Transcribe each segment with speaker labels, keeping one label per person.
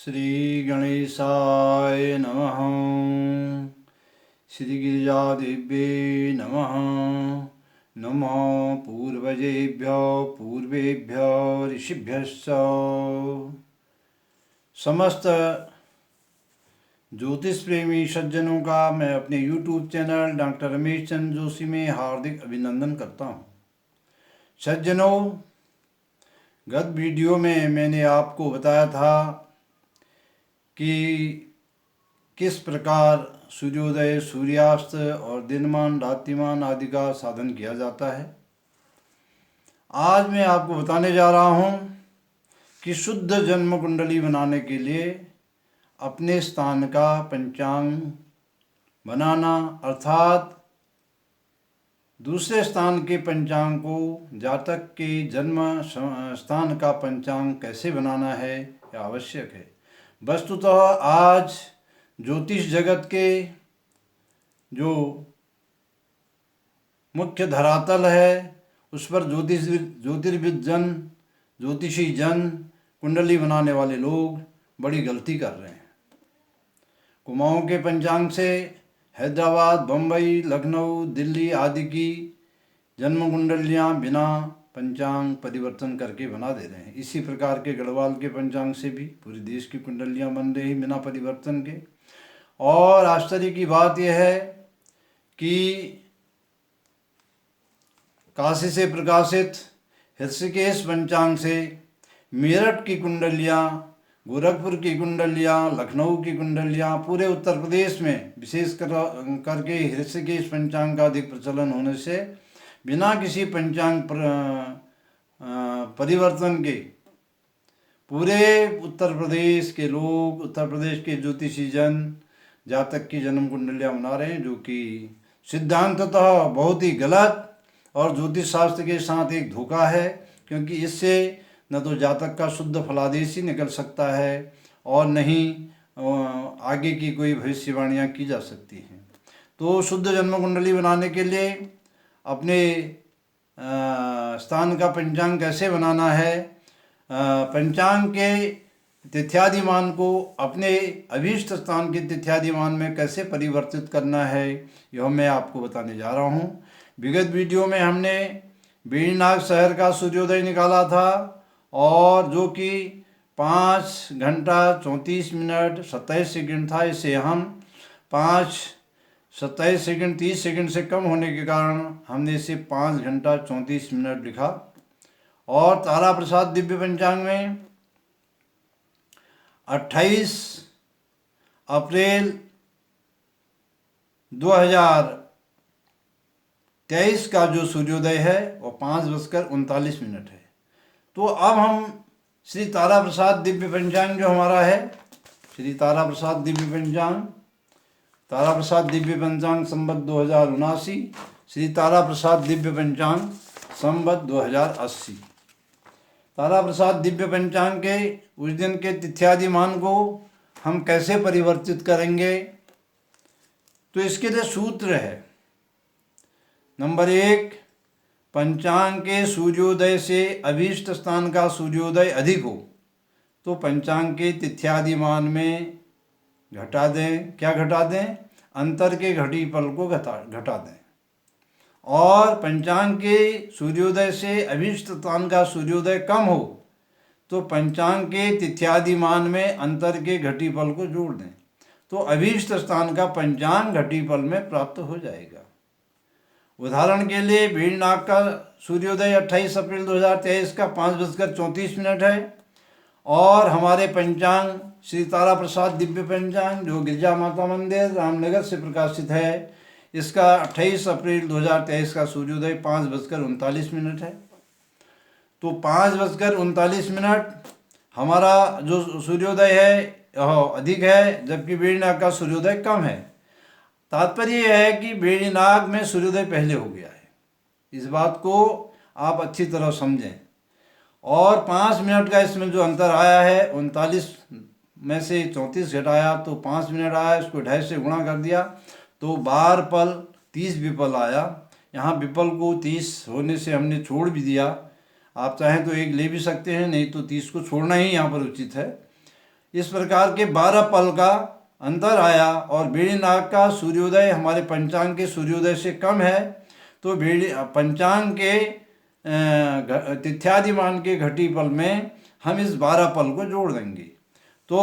Speaker 1: श्री गणेशाय नमः। श्री गिरिजादेव्यै नमः। नमः पूर्वजेभ्यो पूर्वेभ्यो ऋषिभ्यश्च। समस्त ज्योतिष प्रेमी सज्जनों का मैं अपने YouTube channel doctor Ramesh Chandra Joshi में हार्दिक अभिनंदन करता हूँ। सज्जनों, गत वीडियो में मैंने आपको बताया था कि किस प्रकार सूर्योदय, सूर्यास्त और दिनमान, रात्रिमान आदि का साधन किया जाता है। आज मैं आपको बताने जा रहा हूँ कि शुद्ध जन्म कुंडली बनाने के लिए अपने स्थान का पंचांग बनाना, अर्थात दूसरे स्थान के पंचांग को जातक के जन्म स्थान का पंचांग कैसे बनाना है, यह आवश्यक है। वस्तुतः आज ज्योतिष जगत के जो मुख्य धरातल है उस पर ज्योतिर्विद जन, ज्योतिषी जन, कुंडली बनाने वाले लोग बड़ी गलती कर रहे हैं। कुमाऊं के पंचांग से हैदराबाद, बम्बई, लखनऊ, दिल्ली आदि की जन्म कुंडलियाँ बिना पंचांग परिवर्तन करके बना दे रहे हैं। इसी प्रकार के गढ़वाल के पंचांग से भी पूरे देश की कुंडलियाँ बन रही बिना परिवर्तन के। और आश्चर्य की बात यह है कि काशी से प्रकाशित ऋषिकेश पंचांग से मेरठ की कुंडलियाँ, गोरखपुर की कुंडलियाँ, लखनऊ की कुंडलियाँ, पूरे उत्तर प्रदेश में विशेष करके ऋषिकेश पंचांग का अधिक प्रचलन होने से बिना किसी पंचांग परिवर्तन के पूरे उत्तर प्रदेश के लोग, उत्तर प्रदेश के ज्योतिषी जन जातक की जन्म कुंडलियाँ बना रहे हैं, जो कि सिद्धांततः बहुत ही गलत और ज्योतिष शास्त्र के साथ एक धोखा है, क्योंकि इससे न तो जातक का शुद्ध फलादेश ही निकल सकता है और न ही आगे की कोई भविष्यवाणियाँ की जा सकती हैं। तो शुद्ध जन्म कुंडली बनाने के लिए अपने स्थान का पंचांग कैसे बनाना है, पंचांग के तिथ्यादिमान को अपने अभीष्ट स्थान के तिथ्यादिमान में कैसे परिवर्तित करना है, यह मैं आपको बताने जा रहा हूँ। विगत वीडियो में हमने वेणीनाग शहर का सूर्योदय निकाला था, और जो कि 5 घंटा 34 मिनट 27 सेकंड था। इसे हम 5 27 सेकंड 30 सेकंड से कम होने के कारण हमने इसे 5 घंटा 34 मिनट लिखा। और तारा प्रसाद दिव्य पंचांग में 28 अप्रैल 2023 का जो सूर्योदय है वो 5:39 है। तो अब हम श्री तारा प्रसाद दिव्य पंचांग जो हमारा है, श्री तारा प्रसाद दिव्य पंचांग, तारा प्रसाद दिव्य पंचांग संवत 2079, श्री तारा प्रसाद दिव्य पंचांग संवत 2080। तारा प्रसाद दिव्य पंचांग के उस दिन के तिथ्यादिमान को हम कैसे परिवर्तित करेंगे, तो इसके लिए सूत्र है। नंबर 1, पंचांग के सूर्योदय से अभीष्ट स्थान का सूर्योदय अधिक हो तो पंचांग के तिथ्यादिमान में घटा दें। क्या घटा दें? अंतर के घटीफल को घटा दें। और पंचांग के सूर्योदय से अभीष्ट स्थान का सूर्योदय कम हो तो पंचांग के तिथ्यादिमान में अंतर के घटीफल को जोड़ दें, तो अभीष्ट स्थान का पंचांग घटीफल में प्राप्त हो जाएगा। उदाहरण के लिए वेणीनाग का सूर्योदय 28 अप्रैल 2023 का 5:34 है, और हमारे पंचांग श्री तारा प्रसाद दिव्य पंचांग जो गिरजा माता मंदिर रामनगर से प्रकाशित है, इसका 28 अप्रैल 2023 का सूर्योदय 5:39 है। तो 5:39 हमारा जो सूर्योदय है यह अधिक है, जबकि वेणीनाग का सूर्योदय कम है। तात्पर्य यह है कि वेणीनाग में सूर्योदय पहले हो गया है। इस बात को आप अच्छी तरह समझें। और 5 मिनट का इसमें जो अंतर आया है, 39 में से 34 घटाया तो 5 मिनट आया, इसको 2.5 से गुणा कर दिया तो 12 पल 30 विपल आया। यहाँ विपल को 30 होने से हमने छोड़ भी दिया। आप चाहें तो एक ले भी सकते हैं, नहीं तो 30 को छोड़ना ही यहाँ पर उचित है। इस प्रकार के 12 पल का अंतर आया और बेड़ी नाग का सूर्योदय हमारे पंचांग के सूर्योदय से कम है, तो बेड़ी पंचांग के तिथ्यादिमान के घटी पल में हम इस 12 पल को जोड़ देंगे। तो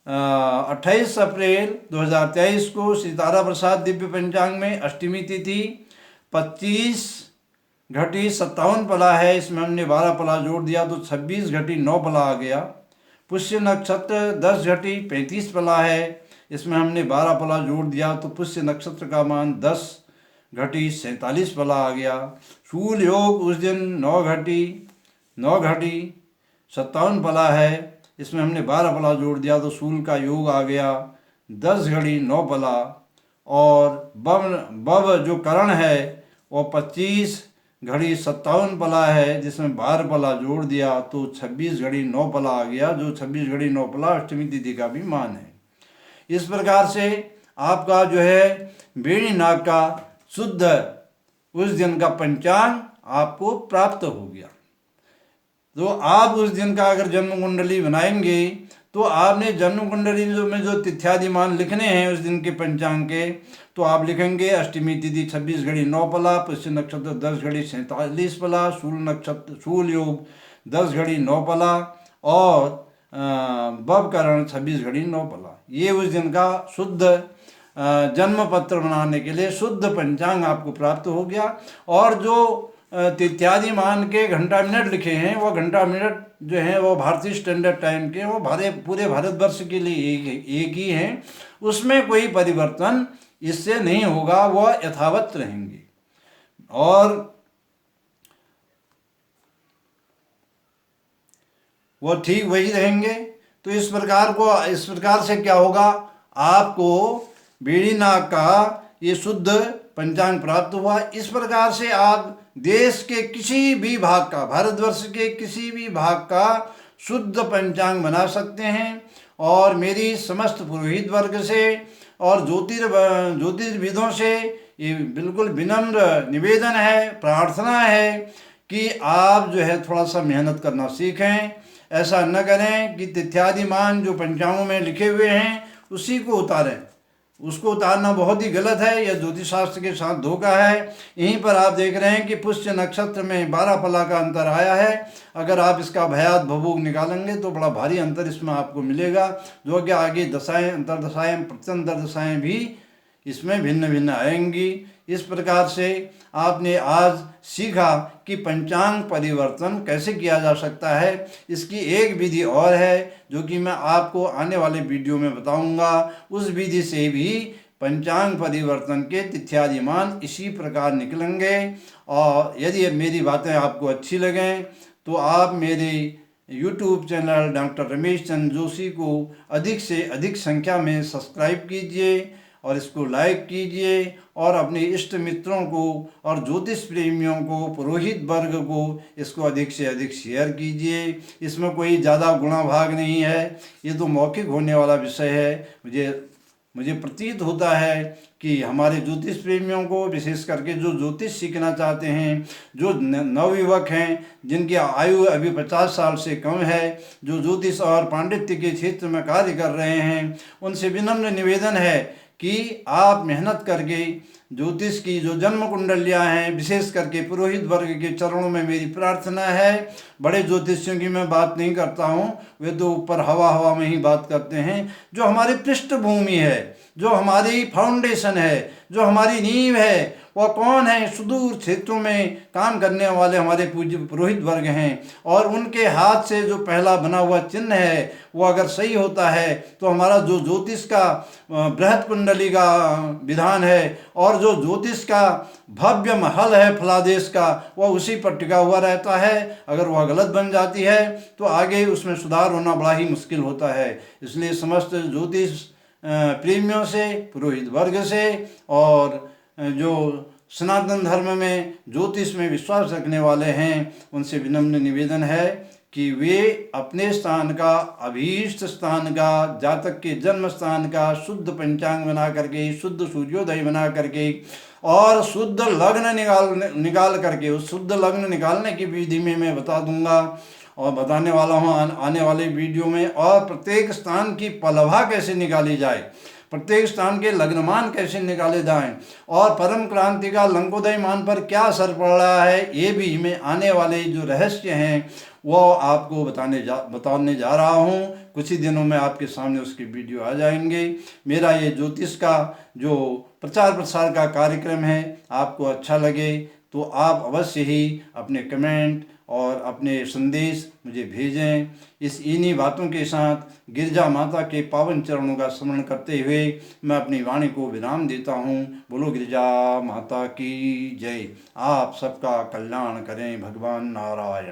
Speaker 1: 28 अप्रैल 2023 को श्री तारा प्रसाद दिव्य पंचांग में अष्टमी तिथि 25 घटी 57 पला है, इसमें हमने 12 पला जोड़ दिया तो 26 घटी 9 पला आ गया। पुष्य नक्षत्र 10 घटी 35 पला है, इसमें हमने 12 पला जोड़ दिया तो पुष्य नक्षत्र का मान 10 घटी 47 पला आ गया। शूल योग उस दिन 9 घटी 57 पला है, इसमें हमने 12 पला जोड़ दिया तो शूल का योग आ गया 10 घड़ी 9 पला। और बव जो करण है वो 25 घड़ी 57 पला है, जिसमें 12 पला जोड़ दिया तो 26 घड़ी 9 पला आ गया, जो 26 घड़ी 9 पला अष्टमी तिथि का भी मान है। इस प्रकार से आपका जो है बेड़ी नाग का शुद्ध उस दिन का पंचांग आपको प्राप्त हो गया। तो आप उस दिन का अगर जन्म कुंडली बनाएंगे तो आपने जन्म कुंडली में जो तिथ्यादिमान लिखने हैं उस दिन के पंचांग के, तो आप लिखेंगे अष्टमी तिथि 26 घड़ी 9 पला, पुष्य नक्षत्र 10 घड़ी 47 पला, शूल योग 10 घड़ी 9 पला और बवकरण 26 घड़ी 9 पला। ये उस दिन का शुद्ध जन्म पत्र बनाने के लिए शुद्ध पंचांग आपको प्राप्त हो गया। और जो तिथ्यादिमान के घंटा मिनट लिखे हैं वो घंटा मिनट जो हैं वो भारतीय स्टैंडर्ड टाइम के, वो पूरे भारतवर्ष के लिए एक ही हैं, उसमें कोई परिवर्तन इससे नहीं होगा, वह यथावत रहेंगे और वो ठीक वही रहेंगे। तो इस प्रकार से क्या होगा, आपको बेड़ी नाग का ये शुद्ध पंचांग प्राप्त हुआ। इस प्रकार से आप देश के किसी भी भाग का, भारतवर्ष के किसी भी भाग का शुद्ध पंचांग बना सकते हैं। और मेरी समस्त पुरोहित वर्ग से और ज्योतिर्विदों से ये बिल्कुल विनम्र निवेदन है, प्रार्थना है कि आप जो है थोड़ा सा मेहनत करना सीखें। ऐसा न करें कि तिथ्यादिमान जो पंचांगों में लिखे हुए हैं उसी को उतारें, उसको उतारना बहुत ही गलत है, यह ज्योतिष शास्त्र के साथ धोखा है। यहीं पर आप देख रहे हैं कि पुष्य नक्षत्र में 12 पला का अंतर आया है। अगर आप इसका भयात भवोग निकालेंगे तो बड़ा भारी अंतर इसमें आपको मिलेगा, जो कि आगे दशाएं, अंतर्दशाएं, प्रत्यंतर दशाएं भी इसमें भिन्न भिन्न आएंगी। इस प्रकार से आपने आज सीखा कि पंचांग परिवर्तन कैसे किया जा सकता है। इसकी एक विधि और है जो कि मैं आपको आने वाले वीडियो में बताऊंगा। उस विधि से भी पंचांग परिवर्तन के तिथ्यादिमान इसी प्रकार निकलेंगे। और यदि मेरी बातें आपको अच्छी लगें तो आप मेरे YouTube channel doctor Ramesh Chandra Joshi को अधिक से अधिक संख्या में सब्सक्राइब कीजिए और इसको लाइक कीजिए और अपने इष्ट मित्रों को और ज्योतिष प्रेमियों को, पुरोहित वर्ग को इसको अधिक से अधिक शेयर कीजिए। इसमें कोई ज़्यादा गुणा भाग नहीं है, ये तो मौखिक होने वाला विषय है। मुझे प्रतीत होता है कि हमारे ज्योतिष प्रेमियों को, विशेष करके जो ज्योतिष सीखना चाहते हैं, जो नवयुवक हैं, जिनकी आयु अभी 50 साल से कम है, जो ज्योतिष और पांडित्य के क्षेत्र में कार्य कर रहे हैं, उनसे विनम्र निवेदन है कि आप मेहनत करके ज्योतिष की जो जन्म कुंडलियाँ हैं, विशेष करके पुरोहित वर्ग के चरणों में मेरी प्रार्थना है। बड़े ज्योतिषियों की मैं बात नहीं करता हूँ, वे तो ऊपर हवा में ही बात करते हैं। जो हमारी पृष्ठभूमि है, जो हमारी फाउंडेशन है, जो हमारी नींव है, वह कौन है? सुदूर क्षेत्रों में काम करने वाले हमारे पूज्य पुरोहित वर्ग हैं। और उनके हाथ से जो पहला बना हुआ चिन्ह है वो अगर सही होता है तो हमारा जो ज्योतिष का बृहत कुंडली का विधान है और जो ज्योतिष का भव्य महल है फलादेश का, वह उसी पर टिका हुआ रहता है। अगर वह गलत बन जाती है तो आगे उसमें सुधार होना बड़ा ही मुश्किल होता है। इसलिए समस्त ज्योतिष प्रेमियों से, पुरोहित वर्ग से और जो सनातन धर्म में ज्योतिष में विश्वास रखने वाले हैं, उनसे विनम्र निवेदन है कि वे अपने स्थान का, अभीष्ट स्थान का, जातक के जन्म स्थान का शुद्ध पंचांग बना करके, शुद्ध सूर्योदय बना करके और शुद्ध लग्न निकाल करके, उस शुद्ध लग्न निकालने की विधि में मैं बता दूंगा। और बताने वाला हूँ आने वाले वीडियो में। और प्रत्येक स्थान की पलभा कैसे निकाली जाए, प्रत्येक स्थान के लग्नमान कैसे निकाले जाएं, और परम क्रांति का लंकोदय मान पर क्या असर पड़ रहा है, ये भी मैं आने वाले जो रहस्य हैं वो आपको बताने जा रहा हूँ। कुछ ही दिनों में आपके सामने उसकी वीडियो आ जाएंगे। मेरा ये ज्योतिष का जो प्रचार प्रसार का कार्यक्रम है आपको अच्छा लगे तो आप अवश्य ही अपने कमेंट और अपने संदेश मुझे भेजें। इन्हीं बातों के साथ गिरजा माता के पावन चरणों का स्मरण करते हुए मैं अपनी वाणी को विराम देता हूँ। बोलो गिरजा माता की जय। आप सबका कल्याण करें भगवान नारायण।